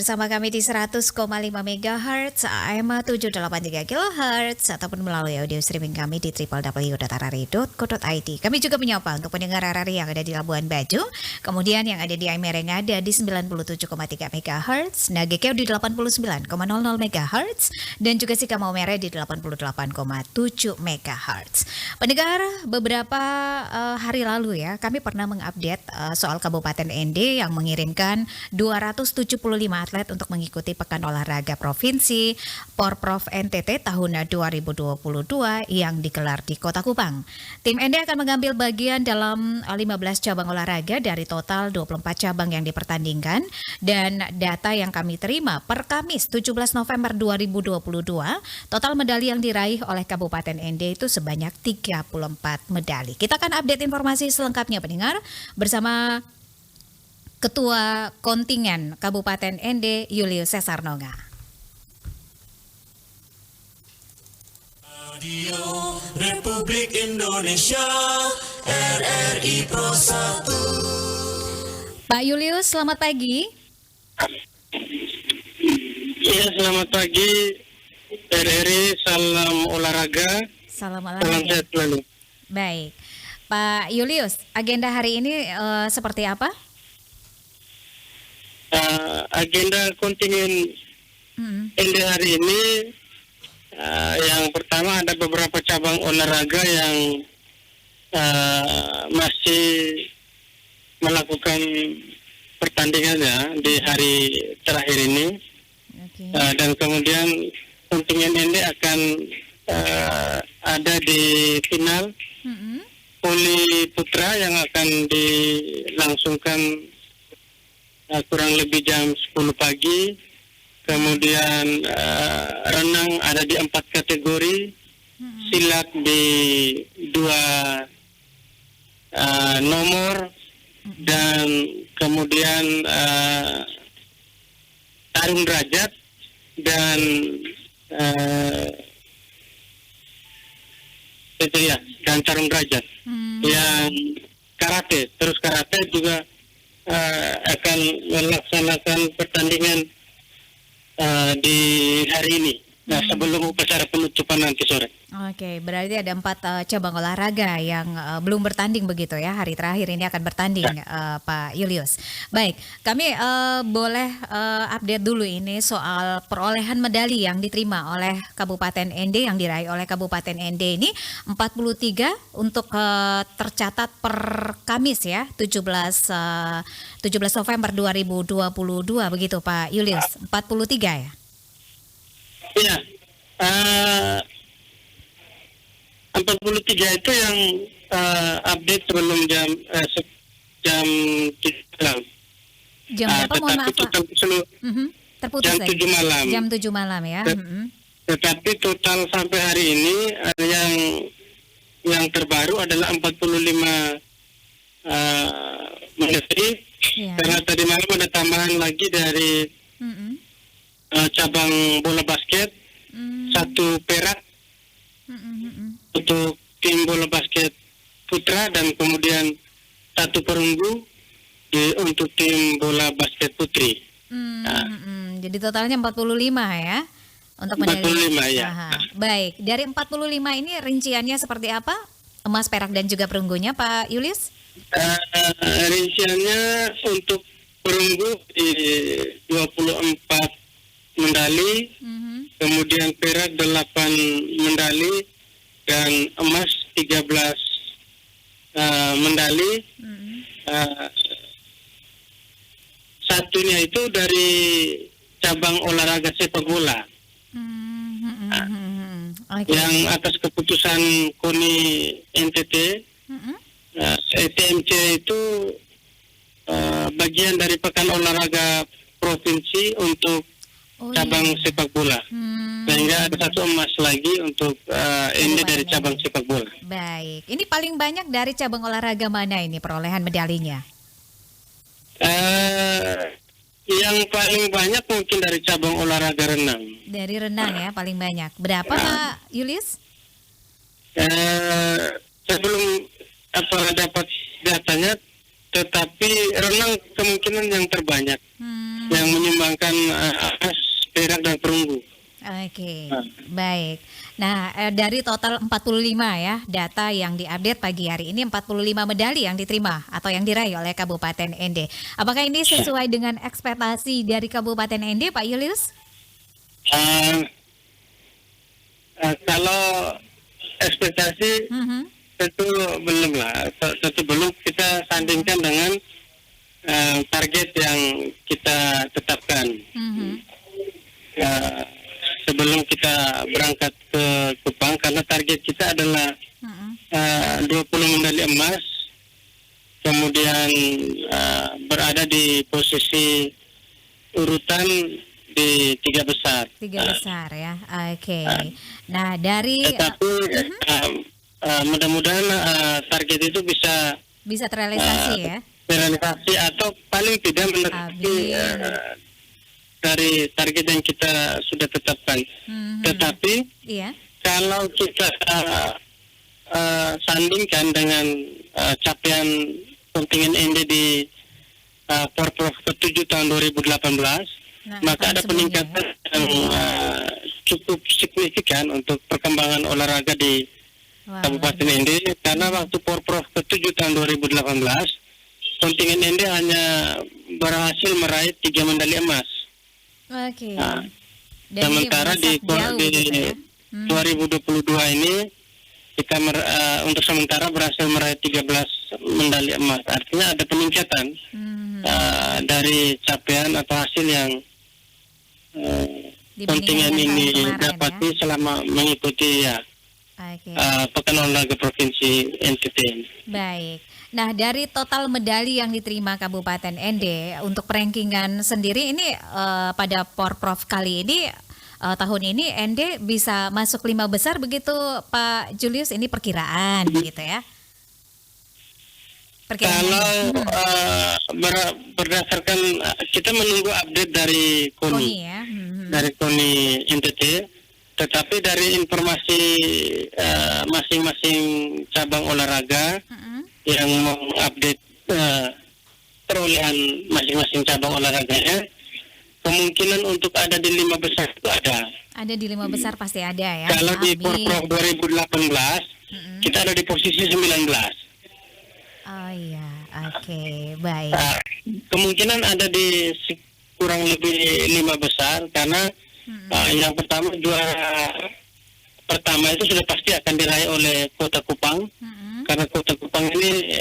bersama kami di 100,5 MHz, AM 783 kHz, ataupun melalui audio streaming kami di www.rari.co.id. Kami juga menyapa untuk pendengar Rari yang ada di Labuan Bajo, kemudian yang ada di Aimere yang ada di 97,3 MHz, Nagekeo di 89,00 MHz, dan juga Sikamo Mere di 88,7 MHz. Pendengar, beberapa hari lalu ya, kami pernah mengupdate soal Kabupaten ND yang mengirimkan 275 atlet untuk mengikuti Pekan Olahraga Provinsi Porprov NTT tahun 2022 yang digelar di Kota Kupang. Tim ND akan mengambil bagian dalam 15 cabang olahraga dari total 24 cabang yang dipertandingkan, dan data yang kami terima per Kamis 17 November 2022, total medali yang diraih oleh Kabupaten ND itu sebanyak 34 medali. Kita akan update informasi selengkapnya pendengar bersama Ketua Kontingen Kabupaten ND Julius Cesar Noga. Radio Republik Indonesia RRI Pro 1. Pak Julius, selamat pagi. Ya, selamat pagi RRI, salam olahraga. Salam Salam olahraga. sehat selalu. Baik. Pak Julius, agenda hari ini seperti apa? Agenda kontingen ND hari ini, yang pertama ada beberapa cabang olahraga yang masih melakukan pertandingannya di hari terakhir ini. Oke. Dan kemudian kontingen ND akan ada di final voli putra yang akan dilangsungkan kurang lebih jam 10 pagi. Kemudian renang ada di 4 kategori, silat di 2 nomor, dan kemudian tarung derajat dan dan tarung derajat. Yang karate, terus karate juga akan melaksanakan pertandingan di hari ini. Nah, sebelum upacara penutupan nanti sore. Oke, berarti ada 4 cabang olahraga yang belum bertanding begitu ya. Hari terakhir ini akan bertanding, Pak Julius. Baik, kami boleh update dulu ini soal perolehan medali yang diterima oleh Kabupaten ND, yang diraih oleh Kabupaten ND ini 43 untuk tercatat per Kamis ya, 17 November 2022 begitu Pak Julius, 43 ya? Iya, 43 itu yang update sebelum jam 3 malam. Jam berapa? Mohon maaf Pak. Terputus Jam lagi. 7 malam. Jam 7 malam ya. Tetapi total sampai hari ini yang terbaru adalah 45 medali. Ya. Karena tadi malam ada tambahan lagi dari cabang bola basket, 1 perak untuk tim bola basket putra, dan kemudian 1 perunggu untuk tim bola basket putri. Jadi totalnya 45 ya untuk medali. 45 ya. Aha. Baik, dari 45 ini rinciannya seperti apa? Emas, perak dan juga perunggunya Pak Julius? Rinciannya untuk perunggu di 24 medali, kemudian perak 8 medali, dan emas 13 medali. Satunya itu dari cabang olahraga sepak bola. Okay. Yang atas keputusan KONI NTT, TMC itu bagian dari Pekan Olahraga Provinsi untuk cabang sepak bola. Sehingga ada 1 emas lagi untuk ini dari cabang sepak bola. Baik, ini paling banyak dari cabang olahraga mana ini perolehan medalinya? Yang paling banyak mungkin dari cabang olahraga renang. Dari renang ya paling banyak. Berapa Pak Julius? Saya belum dapat datanya, tetapi renang kemungkinan yang terbanyak yang menyumbangkan emas, perak dan perunggu. Oke, baik. Nah, dari total 45 ya, data yang diupdate pagi hari ini 45 medali yang diterima atau yang diraih oleh Kabupaten ND. Apakah ini sesuai dengan ekspektasi dari Kabupaten ND, Pak Julius? Kalau ekspektasi tentu belum lah, tentu belum kita sandingkan dengan target yang kita tetapkan. Sebelum kita berangkat ke Kupang, karena target kita adalah 20 medali emas, kemudian berada di posisi urutan di 3 besar. 3 besar ya, oke. Nah, dari Tetapi mudah-mudahan target itu bisa terrealisasi ya. terrealisasi atau paling tidak mendekati dari target yang kita sudah tetapkan. Tetapi Iya. kalau kita sandingkan dengan capaian kontingen ND di Porprov ke-7 tahun 2018, maka ada peningkatan yang cukup signifikan untuk perkembangan olahraga di Kabupaten ND, karena waktu Porprov ke-7 tahun 2018 kontingen ND hanya berhasil meraih 3 medali emas. Oke. Sementara di 2022 ini kita untuk sementara berhasil meraih 13 medali emas. Artinya ada peningkatan dari capaian atau hasil yang kontingen ini dapati selama mengikuti Pekan Olahraga Provinsi NTT. Baik. Nah, dari total medali yang diterima Kabupaten ND untuk rankingan sendiri ini pada Porprov kali ini tahun ini ND bisa masuk 5 besar begitu Pak Julius, ini perkiraan begitu ya? Kalau berdasarkan kita menunggu update dari KONI ya? Dari KONI NTT, tetapi dari informasi masing-masing cabang olahraga yang mengupdate perolehan masing-masing cabang olahraganya, kemungkinan untuk ada di 5 besar itu ada. Ada di 5 besar pasti ada ya. Kalau di Porprov 2018 kita ada di posisi 19. Oh iya, oke, baik. Kemungkinan ada di kurang lebih 5 besar karena yang pertama, juara pertama itu sudah pasti akan diraih oleh Kota Kupang. Karena Kota Kupang ini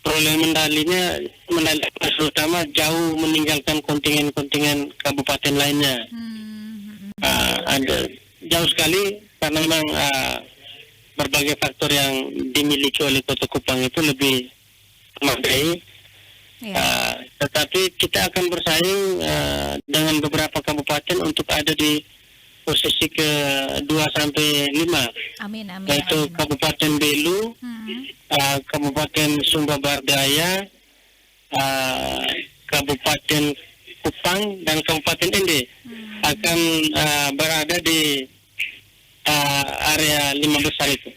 perolehan medali emas terutama jauh meninggalkan kontingen-kontingen kabupaten lainnya. Ada jauh sekali karena memang berbagai faktor yang dimiliki oleh Kota Kupang itu lebih memadai. Tetapi kita akan bersaing dengan beberapa kabupaten untuk ada di posisi ke-2 sampai 5. Amin. Yaitu Kabupaten Belu, Kabupaten Sumba Bardaya, Kabupaten Kupang dan Kabupaten ND akan berada di area 5 besar itu.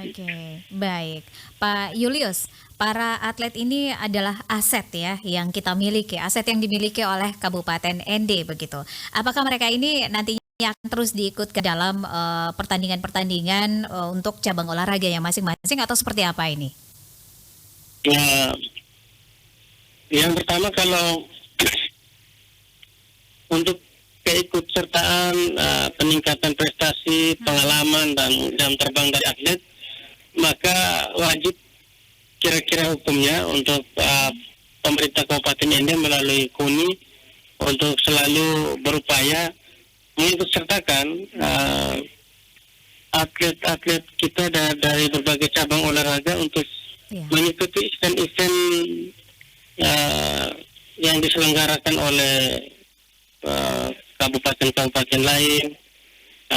Oke, baik. Pak Julius, para atlet ini adalah aset ya yang kita miliki, aset yang dimiliki oleh Kabupaten ND begitu. Apakah mereka ini nantinya akan terus diikut ke dalam pertandingan-pertandingan untuk cabang olahraga yang masing-masing atau seperti apa ini? Yang pertama, kalau untuk keikutsertaan peningkatan prestasi, pengalaman dan jam terbang dari atlet, maka wajib kira-kira hukumnya untuk pemerintah Kabupaten ND melalui KONI untuk selalu berupaya mengikutsertakan atlet-atlet kita dari berbagai cabang olahraga untuk mengikuti event-event yang diselenggarakan oleh kabupaten-kabupaten lain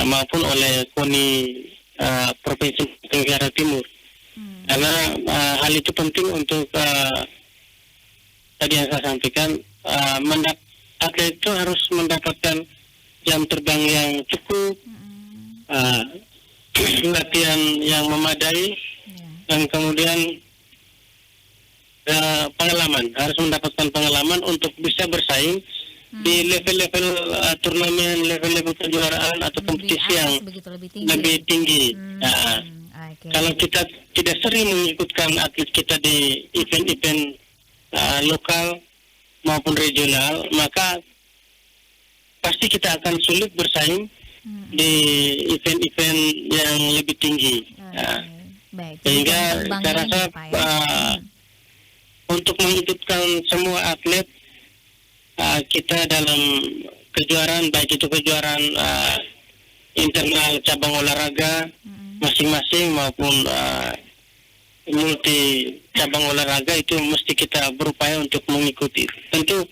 maupun oleh KONI Provinsi Tenggara Timur. Karena hal itu penting untuk tadi yang saya sampaikan, atlet itu harus mendapatkan jam terbang yang cukup, latihan yang memadai, dan kemudian pengalaman, harus mendapatkan pengalaman untuk bisa bersaing di level-level turnamen, level-level kejuaraan atau kompetisi yang lebih tinggi. Nah, kalau kita tidak sering mengikutkan atlet kita di event-event lokal maupun regional, maka pasti kita akan sulit bersaing di event-event yang lebih tinggi. Baik. Sehingga saya rasa untuk mengikutkan semua atlet kita dalam kejuaraan, baik itu kejuaraan internal cabang olahraga masing-masing maupun multi cabang olahraga, itu mesti kita berupaya untuk mengikuti. Tentu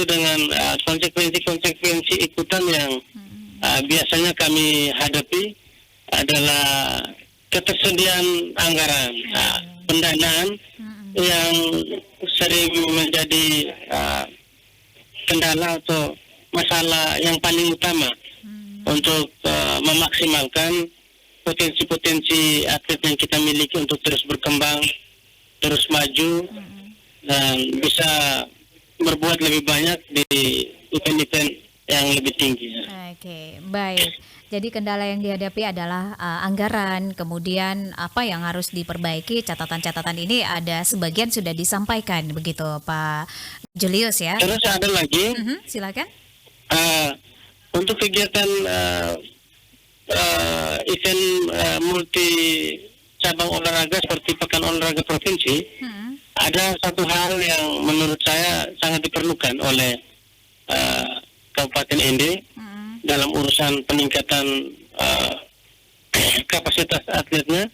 dengan konsekuensi ikutan yang biasanya kami hadapi adalah ketersediaan anggaran, pendanaan yang sering menjadi kendala atau masalah yang paling utama untuk memaksimalkan potensi-potensi atlet yang kita miliki untuk terus berkembang, terus maju, dan bisa berbuat lebih banyak di event-event yang lebih tinggi. Oke, baik. Jadi kendala yang dihadapi adalah anggaran, kemudian apa yang harus diperbaiki, catatan-catatan ini ada sebagian sudah disampaikan begitu Pak Julius ya. Terus ada lagi, silakan. Untuk kegiatan event multi cabang olahraga seperti Pekan Olahraga Provinsi, ada satu hal yang menurut saya sangat diperlukan oleh Kabupaten Ende dalam urusan peningkatan kapasitas atletnya.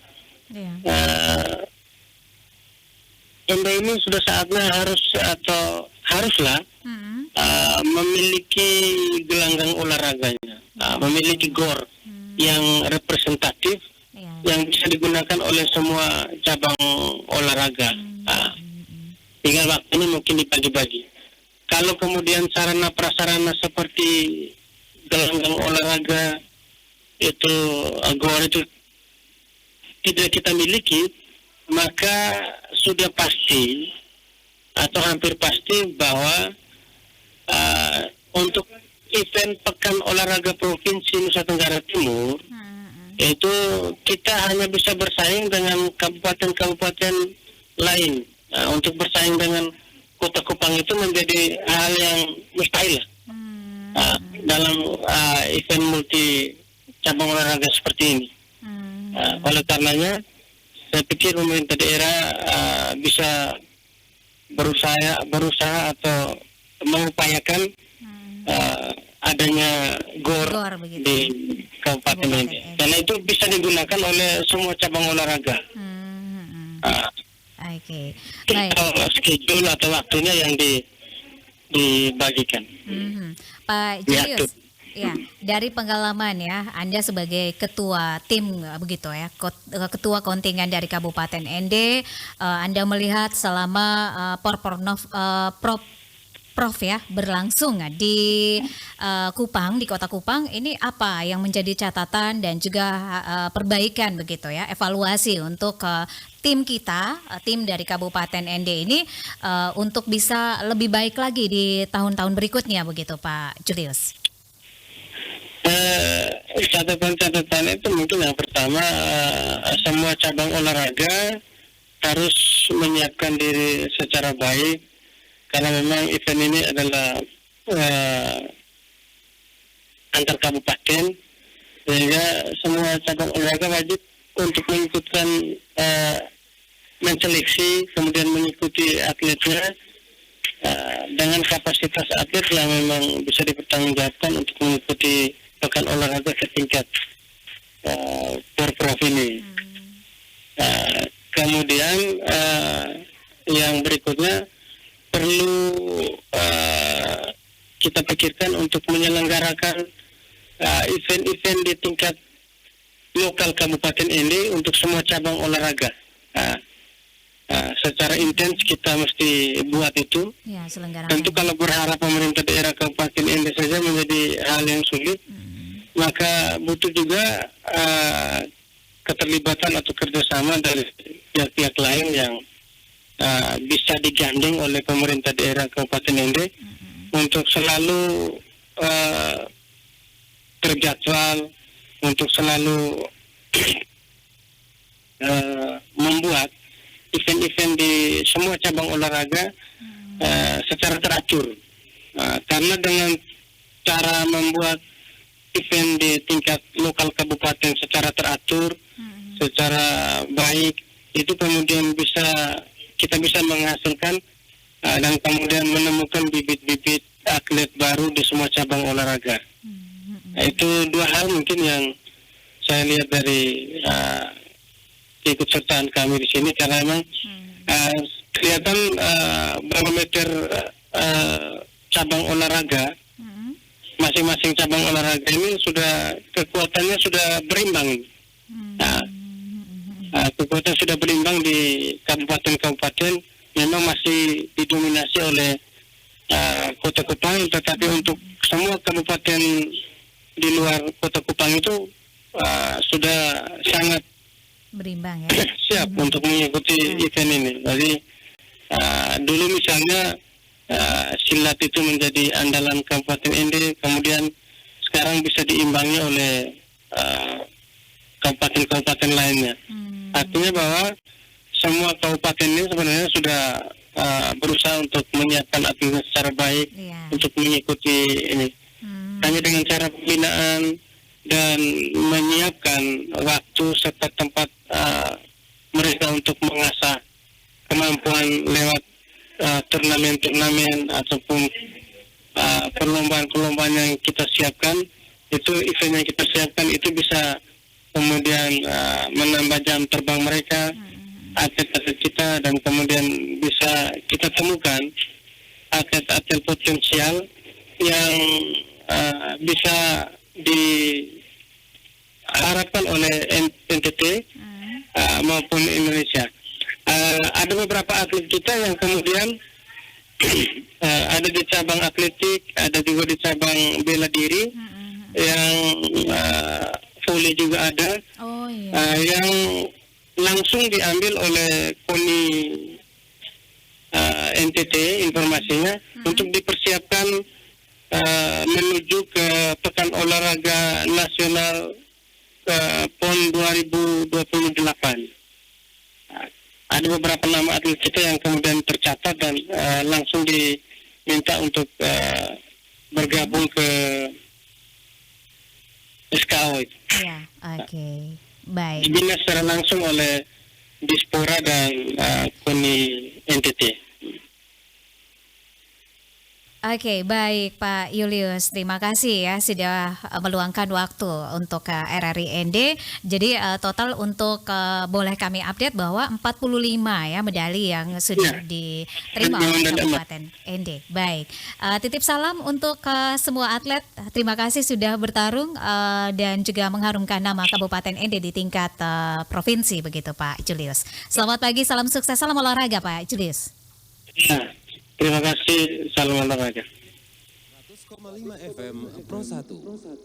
Ende ini sudah saatnya haruslah memiliki gelanggang olahraganya, memiliki GOR yang representatif, yang bisa digunakan oleh semua cabang olahraga. Tinggal waktunya mungkin dibagi-bagi. Kalau kemudian sarana prasarana seperti gelanggang olahraga itu, GOR itu tidak kita miliki, maka sudah pasti atau hampir pasti bahwa untuk event Pekan Olahraga Provinsi Nusa Tenggara Timur itu kita hanya bisa bersaing dengan kabupaten-kabupaten lain. Untuk bersaing dengan Kota Kupang itu menjadi hal yang mustahil dalam event multi cabang olahraga seperti ini. Oleh karenanya, saya pikir pemerintah daerah bisa berusaha atau mengupayakan adanya GOR di Kabupaten ini, karena itu bisa digunakan oleh semua cabang olahraga. Oke. Schedule atau waktunya yang dibagikan. Pak Julius, ya, dari pengalaman ya, Anda sebagai ketua tim begitu ya, ketua kontingen dari Kabupaten Ende, Anda melihat selama Prof ya berlangsung di Kupang, di Kota Kupang, ini apa yang menjadi catatan dan juga perbaikan begitu ya, evaluasi untuk tim kita, tim dari Kabupaten Ende ini untuk bisa lebih baik lagi di tahun-tahun berikutnya begitu Pak Julius? Catatan itu mungkin yang pertama, semua cabang olahraga harus menyiapkan diri secara baik, karena memang event ini adalah antar kabupaten, sehingga semua cabang olahraga wajib untuk mengikutkan menseleksi, kemudian mengikuti atletnya dengan kapasitas atlet yang memang bisa dipertanggungjawabkan untuk mengikuti pekan olahraga setingkat Porprov ini. Kemudian yang berikutnya perlu kita pikirkan untuk menyelenggarakan event-event di tingkat lokal Kabupaten ini untuk semua cabang olahraga. Secara intens kita mesti buat itu. Ya, tentu kalau berharap pemerintah daerah Kabupaten Ende saja menjadi hal yang sulit, maka butuh juga keterlibatan atau kerjasama dari pihak-pihak lain yang bisa digandeng oleh pemerintah daerah Kabupaten Ende untuk selalu terjadwal, untuk selalu membuat event-event di semua cabang olahraga secara teratur. Karena dengan cara membuat event di tingkat lokal kabupaten secara teratur, secara baik, itu kemudian kita bisa menghasilkan dan kemudian menemukan bibit-bibit atlet baru di semua cabang olahraga. Itu dua hal mungkin yang saya lihat dari keikutsertaan kami di sini, karena memang kelihatan barometer cabang olahraga, masing-masing cabang olahraga ini kekuatannya sudah berimbang. Kekuatan sudah berimbang di kabupaten-kabupaten, memang masih didominasi oleh Kota Kupang, tetapi untuk semua kabupaten di luar Kota Kupang itu sudah sangat Berimbang ya. siap untuk mengikuti event ini. Jadi dulu misalnya silat itu menjadi andalan Kabupaten Ende, kemudian sekarang bisa diimbangi oleh kabupaten-kabupaten lainnya. Artinya bahwa semua kabupaten ini sebenarnya sudah berusaha untuk menyiapkan atletnya secara baik untuk mengikuti ini. Hanya dengan cara pembinaan dan menyiapkan waktu serta tempat mereka untuk mengasah kemampuan lewat turnamen-turnamen ataupun perlombaan-perlombaan yang kita siapkan, itu event yang kita siapkan itu bisa kemudian menambah jam terbang mereka, atlet-atlet kita, dan kemudian bisa kita temukan atlet-atlet potensial yang bisa diharapkan oleh NTT maupun Indonesia. Ada beberapa atlet kita yang kemudian ada di cabang atletik, ada juga di cabang bela diri, yang volley juga ada, yang langsung diambil oleh KONI NTT informasinya untuk dipersiapkan menuju ke Pekan Olahraga Nasional PON 2028. Ada beberapa nama atlet kita yang kemudian tercatat dan langsung diminta untuk bergabung ke SKO. Ya, oke. Baik. Dibina secara langsung oleh Dispora dan KONI NTT. Oke, baik Pak Julius. Terima kasih ya sudah meluangkan waktu untuk RRI ND. Jadi total untuk boleh kami update bahwa 45 ya medali yang sudah diterima oleh Kabupaten ND. Baik. Titip salam untuk semua atlet. Terima kasih sudah bertarung dan juga mengharumkan nama Kabupaten ND di tingkat provinsi begitu Pak Julius. Selamat pagi, salam sukses, salam olahraga Pak Julius. Ya. Terima kasih, salam olahraga. 100,5 FM Pro 1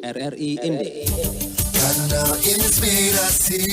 RRI ND. Kanal Inspirasi.